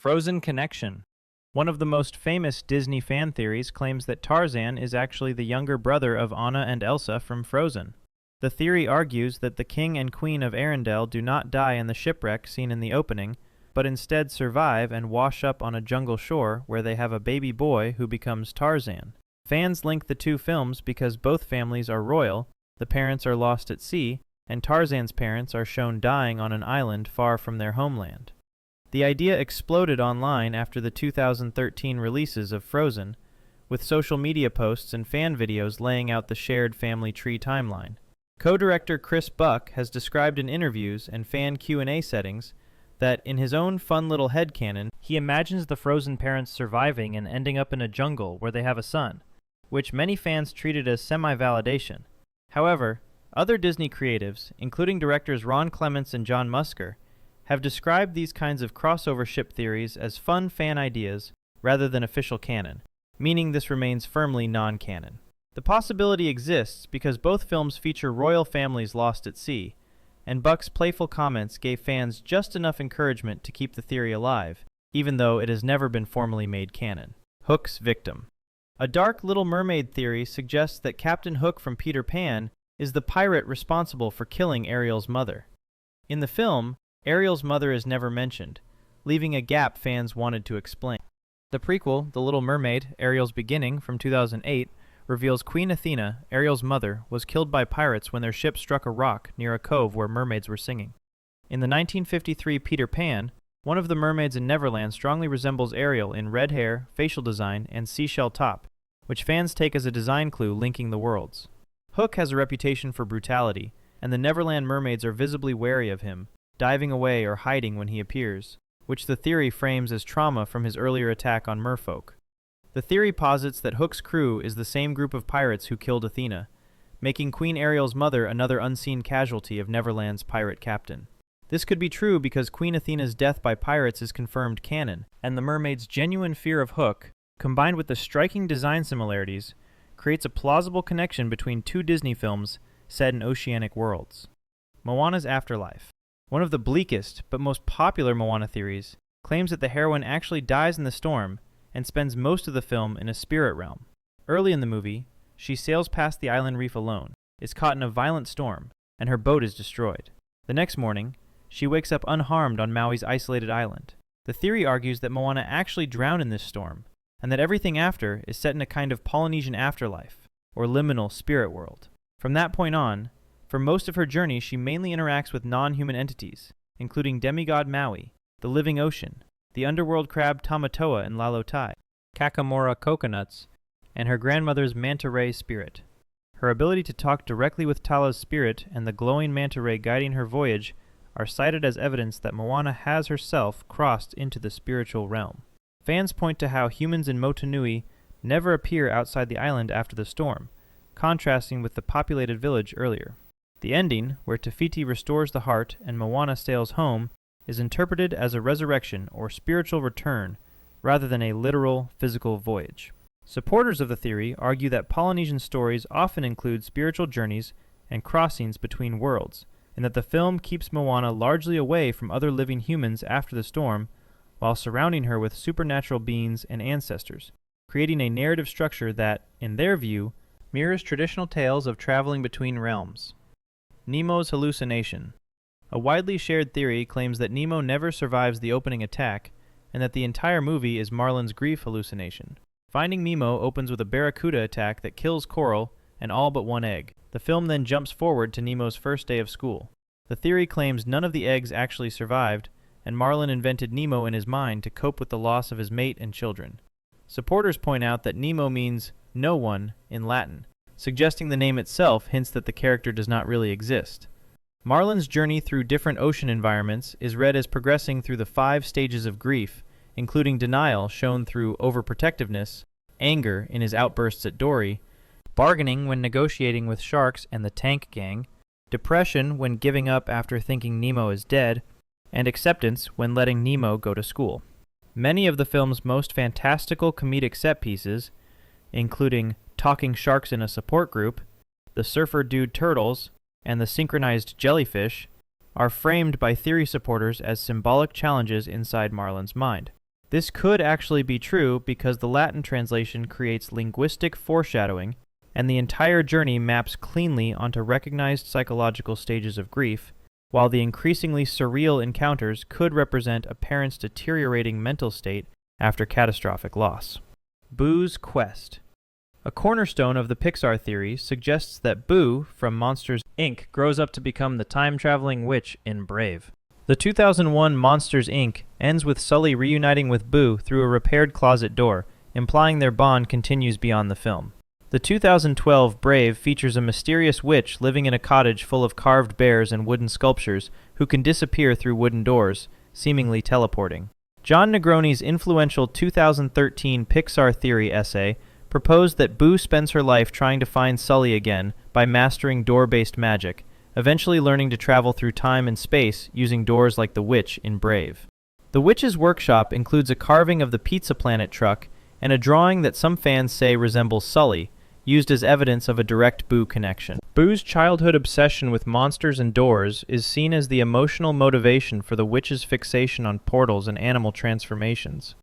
Frozen connection. One of the most famous Disney fan theories claims that Tarzan is actually the younger brother of Anna and Elsa from Frozen. The theory argues that the king and queen of Arendelle do not die in the shipwreck seen in the opening, but instead survive and wash up on a jungle shore where they have a baby boy who becomes Tarzan. Fans link the two films because both families are royal, the parents are lost at sea, and Tarzan's parents are shown dying on an island far from their homeland. The idea exploded online after the 2013 releases of Frozen, with social media posts and fan videos laying out the shared family tree timeline. Co-director Chris Buck has described in interviews and fan Q&A settings that, in his own fun little headcanon, he imagines the Frozen parents surviving and ending up in a jungle where they have a son, which many fans treated as semi-validation. However, other Disney creatives, including directors Ron Clements and John Musker, have described these kinds of crossover ship theories as fun fan ideas rather than official canon, meaning this remains firmly non-canon. The possibility exists because both films feature royal families lost at sea, and Buck's playful comments gave fans just enough encouragement to keep the theory alive, even though it has never been formally made canon. Hook's victim. A dark Little Mermaid theory suggests that Captain Hook from Peter Pan is the pirate responsible for killing Ariel's mother. In the film, Ariel's mother is never mentioned, leaving a gap fans wanted to explain. The prequel, The Little Mermaid, Ariel's Beginning, from 2008, reveals Queen Athena, Ariel's mother, was killed by pirates when their ship struck a rock near a cove where mermaids were singing. In the 1953 Peter Pan, one of the mermaids in Neverland strongly resembles Ariel in red hair, facial design, and seashell top, which fans take as a design clue linking the worlds. Hook has a reputation for brutality, and the Neverland mermaids are visibly wary of him, diving away or hiding when he appears, which the theory frames as trauma from his earlier attack on merfolk. The theory posits that Hook's crew is the same group of pirates who killed Athena, making Queen Ariel's mother another unseen casualty of Neverland's pirate captain. This could be true because Queen Athena's death by pirates is confirmed canon, and the mermaid's genuine fear of Hook, combined with the striking design similarities, creates a plausible connection between two Disney films set in oceanic worlds. Moana's Afterlife. One of the bleakest but most popular Moana theories claims that the heroine actually dies in the storm and spends most of the film in a spirit realm. Early in the movie, she sails past the island reef alone, is caught in a violent storm, and her boat is destroyed. The next morning, she wakes up unharmed on Maui's isolated island. The theory argues that Moana actually drowned in this storm, and that everything after is set in a kind of Polynesian afterlife, or liminal spirit world. From that point on, for most of her journey she mainly interacts with non-human entities, including demigod Maui, the living ocean, the underworld crab Tamatoa in Lalotai, Kakamora coconuts, and her grandmother's manta ray spirit. Her ability to talk directly with Tala's spirit and the glowing manta ray guiding her voyage are cited as evidence that Moana has herself crossed into the spiritual realm. Fans point to how humans in Motunui never appear outside the island after the storm, contrasting with the populated village earlier. The ending, where Te Fiti restores the heart and Moana sails home, is interpreted as a resurrection or spiritual return rather than a literal physical voyage. Supporters of the theory argue that Polynesian stories often include spiritual journeys and crossings between worlds, and that the film keeps Moana largely away from other living humans after the storm, while surrounding her with supernatural beings and ancestors, creating a narrative structure that, in their view, mirrors traditional tales of traveling between realms. Nemo's hallucination. A widely shared theory claims that Nemo never survives the opening attack, and that the entire movie is Marlin's grief hallucination. Finding Nemo opens with a barracuda attack that kills Coral and all but one egg. The film then jumps forward to Nemo's first day of school. The theory claims none of the eggs actually survived, and Marlin invented Nemo in his mind to cope with the loss of his mate and children. Supporters point out that Nemo means no one in Latin, suggesting the name itself hints that the character does not really exist. Marlin's journey through different ocean environments is read as progressing through the 5 stages of grief, including denial shown through overprotectiveness, anger in his outbursts at Dory, bargaining when negotiating with sharks and the Tank Gang, depression when giving up after thinking Nemo is dead, and acceptance when letting Nemo go to school. Many of the film's most fantastical comedic set pieces, including talking sharks in a support group, the surfer dude turtles, and the synchronized jellyfish, are framed by theory supporters as symbolic challenges inside Marlin's mind. This could actually be true because the Latin translation creates linguistic foreshadowing, and the entire journey maps cleanly onto recognized psychological stages of grief, while the increasingly surreal encounters could represent a parent's deteriorating mental state after catastrophic loss. Boo's quest. A cornerstone of the Pixar theory suggests that Boo, from Monsters, Inc., grows up to become the time-traveling witch in Brave. The 2001 Monsters, Inc. ends with Sully reuniting with Boo through a repaired closet door, implying their bond continues beyond the film. The 2012 Brave features a mysterious witch living in a cottage full of carved bears and wooden sculptures who can disappear through wooden doors, seemingly teleporting. John Negroni's influential 2013 Pixar theory essay proposed that Boo spends her life trying to find Sully again by mastering door-based magic, eventually learning to travel through time and space using doors like the witch in Brave. The witch's workshop includes a carving of the Pizza Planet truck and a drawing that some fans say resembles Sully, used as evidence of a direct Boo connection. Boo's childhood obsession with monsters and doors is seen as the emotional motivation for the witch's fixation on portals and animal transformations,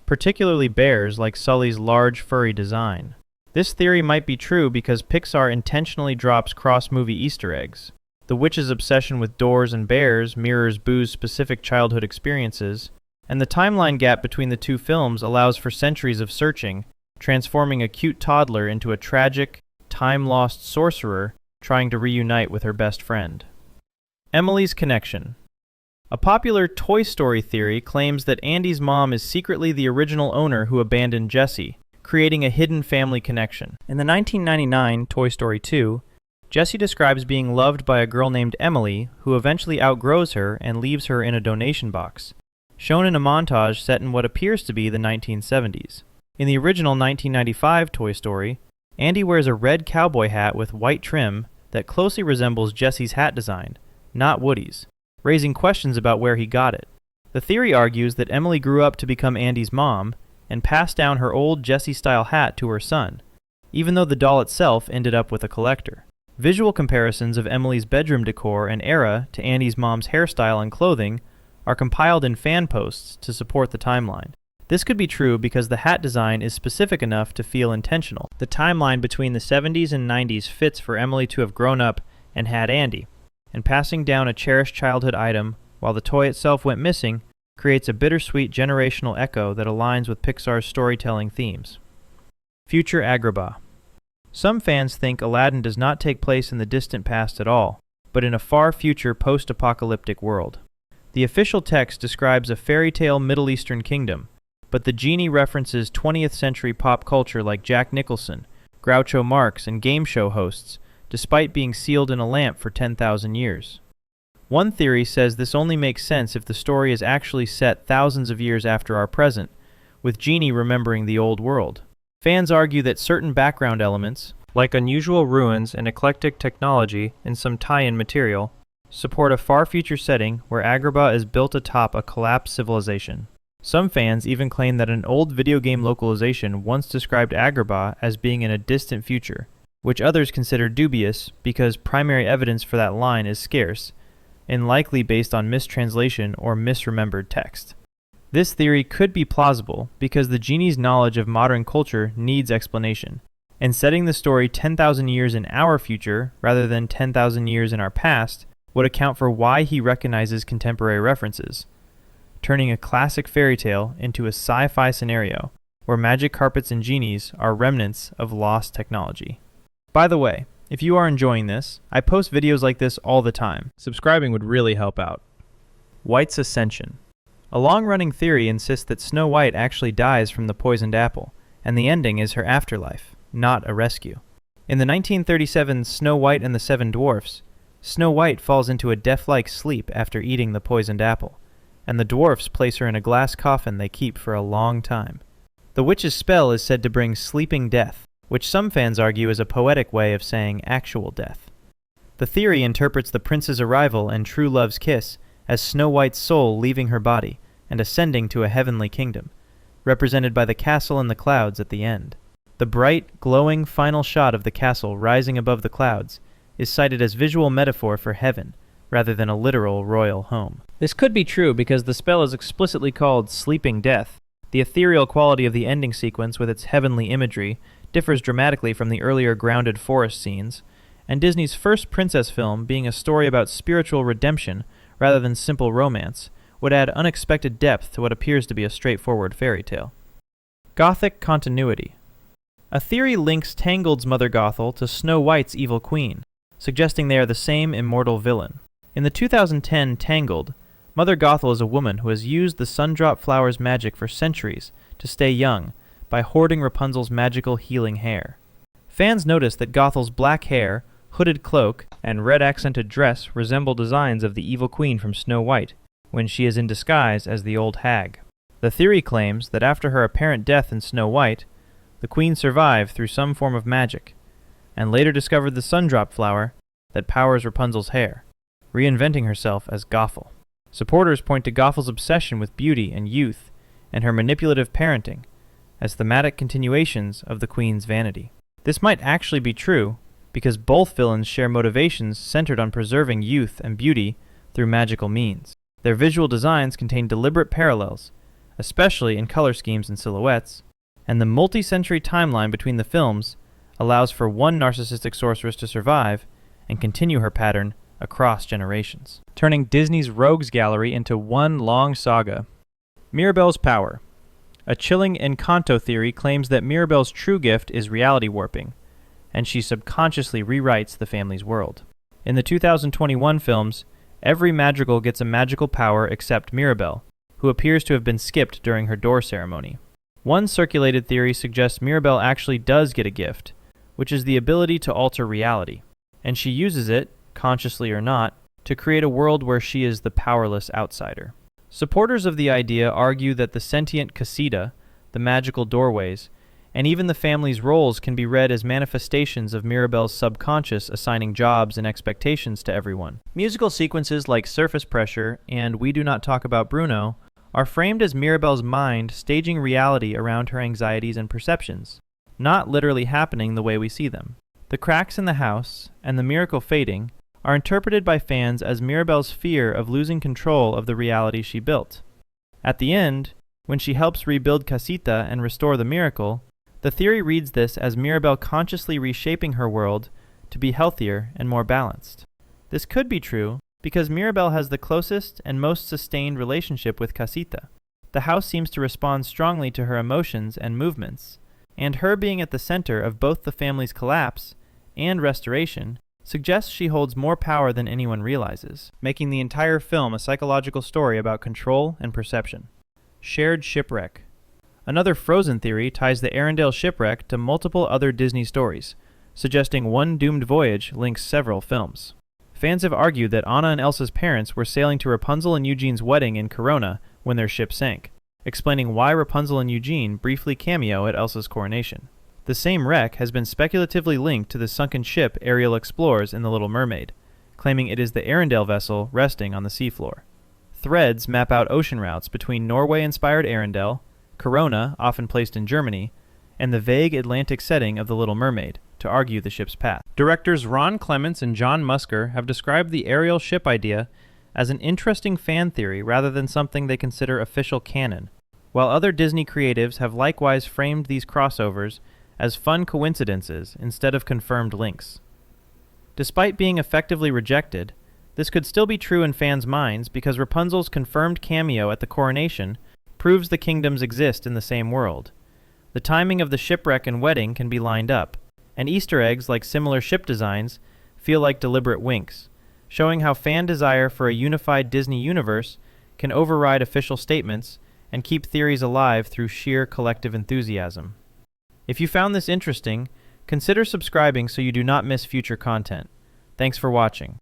particularly bears like Sully's large furry design. This theory might be true because Pixar intentionally drops cross-movie Easter eggs. The witch's obsession with doors and bears mirrors Boo's specific childhood experiences, and the timeline gap between the two films allows for centuries of searching, transforming a cute toddler into a tragic, time-lost sorcerer trying to reunite with her best friend. Emily's connection. A popular Toy Story theory claims that Andy's mom is secretly the original owner who abandoned Jessie, creating a hidden family connection. In the 1999 Toy Story 2, Jessie describes being loved by a girl named Emily who eventually outgrows her and leaves her in a donation box, shown in a montage set in what appears to be the 1970s. In the original 1995 Toy Story, Andy wears a red cowboy hat with white trim that closely resembles Jessie's hat design, not Woody's, raising questions about where he got it. The theory argues that Emily grew up to become Andy's mom and passed down her old Jessie-style hat to her son, even though the doll itself ended up with a collector. Visual comparisons of Emily's bedroom decor and era to Andy's mom's hairstyle and clothing are compiled in fan posts to support the timeline. This could be true because the hat design is specific enough to feel intentional. The timeline between the 70s and 90s fits for Emily to have grown up and had Andy, and passing down a cherished childhood item while the toy itself went missing creates a bittersweet generational echo that aligns with Pixar's storytelling themes. Future Agrabah. Some fans think Aladdin does not take place in the distant past at all, but in a far future post-apocalyptic world. The official text describes a fairy tale Middle Eastern kingdom, but the genie references 20th century pop culture like Jack Nicholson, Groucho Marx, and game show hosts, despite being sealed in a lamp for 10,000 years. One theory says this only makes sense if the story is actually set thousands of years after our present, with Genie remembering the old world. Fans argue that certain background elements, like unusual ruins and eclectic technology in some tie-in material, support a far future setting where Agrabah is built atop a collapsed civilization. Some fans even claim that an old video game localization once described Agrabah as being in a distant future, which others consider dubious because primary evidence for that line is scarce, and likely based on mistranslation or misremembered text. This theory could be plausible because the genie's knowledge of modern culture needs explanation, and setting the story 10,000 years in our future rather than 10,000 years in our past would account for why he recognizes contemporary references, turning a classic fairy tale into a sci-fi scenario where magic carpets and genies are remnants of lost technology. By the way, if you are enjoying this, I post videos like this all the time. Subscribing would really help out. White's Ascension. A long-running theory insists that Snow White actually dies from the poisoned apple, and the ending is her afterlife, not a rescue. In the 1937 Snow White and the Seven Dwarfs, Snow White falls into a death-like sleep after eating the poisoned apple, and the dwarfs place her in a glass coffin they keep for a long time. The witch's spell is said to bring sleeping death, which some fans argue is a poetic way of saying actual death. The theory interprets the prince's arrival and true love's kiss as Snow White's soul leaving her body and ascending to a heavenly kingdom, represented by the castle in the clouds at the end. The bright, glowing final shot of the castle rising above the clouds is cited as visual metaphor for heaven, rather than a literal royal home. This could be true because the spell is explicitly called Sleeping Death, The ethereal quality of the ending sequence with its heavenly imagery differs dramatically from the earlier grounded forest scenes, and Disney's first princess film being a story about spiritual redemption rather than simple romance would add unexpected depth to what appears to be a straightforward fairy tale. Gothic Continuity. A theory links Tangled's Mother Gothel to Snow White's evil queen, suggesting they are the same immortal villain. In the 2010 Tangled, Mother Gothel is a woman who has used the Sundrop Flower's magic for centuries to stay young by hoarding Rapunzel's magical healing hair. Fans notice that Gothel's black hair, hooded cloak, and red-accented dress resemble designs of the evil queen from Snow White, when she is in disguise as the old hag. The theory claims that after her apparent death in Snow White, the queen survived through some form of magic, and later discovered the Sundrop Flower that powers Rapunzel's hair, reinventing herself as Gothel. Supporters point to Gothel's obsession with beauty and youth, and her manipulative parenting, as thematic continuations of the queen's vanity. This might actually be true, because both villains share motivations centered on preserving youth and beauty through magical means. Their visual designs contain deliberate parallels, especially in color schemes and silhouettes, and the multi-century timeline between the films allows for one narcissistic sorceress to survive and continue her pattern across generations, turning Disney's rogues gallery into one long saga. Mirabel's power. A chilling Encanto theory claims that Mirabel's true gift is reality warping, and she subconsciously rewrites the family's world. In the 2021 films, every madrigal gets a magical power except Mirabel, who appears to have been skipped during her door ceremony. One circulated theory suggests Mirabel actually does get a gift, which is the ability to alter reality, and she uses it, consciously or not, to create a world where she is the powerless outsider. Supporters of the idea argue that the sentient casita, the magical doorways, and even the family's roles can be read as manifestations of Mirabel's subconscious assigning jobs and expectations to everyone. Musical sequences like Surface Pressure and We Do Not Talk About Bruno are framed as Mirabel's mind staging reality around her anxieties and perceptions, not literally happening the way we see them. The cracks in the house and the miracle fading are interpreted by fans as Mirabel's fear of losing control of the reality she built. At the end, when she helps rebuild Casita and restore the miracle, the theory reads this as Mirabel consciously reshaping her world to be healthier and more balanced. This could be true because Mirabel has the closest and most sustained relationship with Casita. The house seems to respond strongly to her emotions and movements, and her being at the center of both the family's collapse and restoration suggests she holds more power than anyone realizes, making the entire film a psychological story about control and perception. Shared shipwreck. Another Frozen theory ties the Arendelle shipwreck to multiple other Disney stories, suggesting one doomed voyage links several films. Fans have argued that Anna and Elsa's parents were sailing to Rapunzel and Eugene's wedding in Corona when their ship sank, explaining why Rapunzel and Eugene briefly cameo at Elsa's coronation. The same wreck has been speculatively linked to the sunken ship Ariel explores in The Little Mermaid, claiming it is the Arendelle vessel resting on the seafloor. Threads map out ocean routes between Norway-inspired Arendelle, Corona, often placed in Germany, and the vague Atlantic setting of The Little Mermaid, to argue the ship's path. Directors Ron Clements and John Musker have described the Ariel ship idea as an interesting fan theory rather than something they consider official canon, while other Disney creatives have likewise framed these crossovers as fun coincidences instead of confirmed links. Despite being effectively rejected, this could still be true in fans' minds because Rapunzel's confirmed cameo at the coronation proves the kingdoms exist in the same world. The timing of the shipwreck and wedding can be lined up, and Easter eggs like similar ship designs feel like deliberate winks, showing how fan desire for a unified Disney universe can override official statements and keep theories alive through sheer collective enthusiasm. If you found this interesting, consider subscribing so you do not miss future content. Thanks for watching.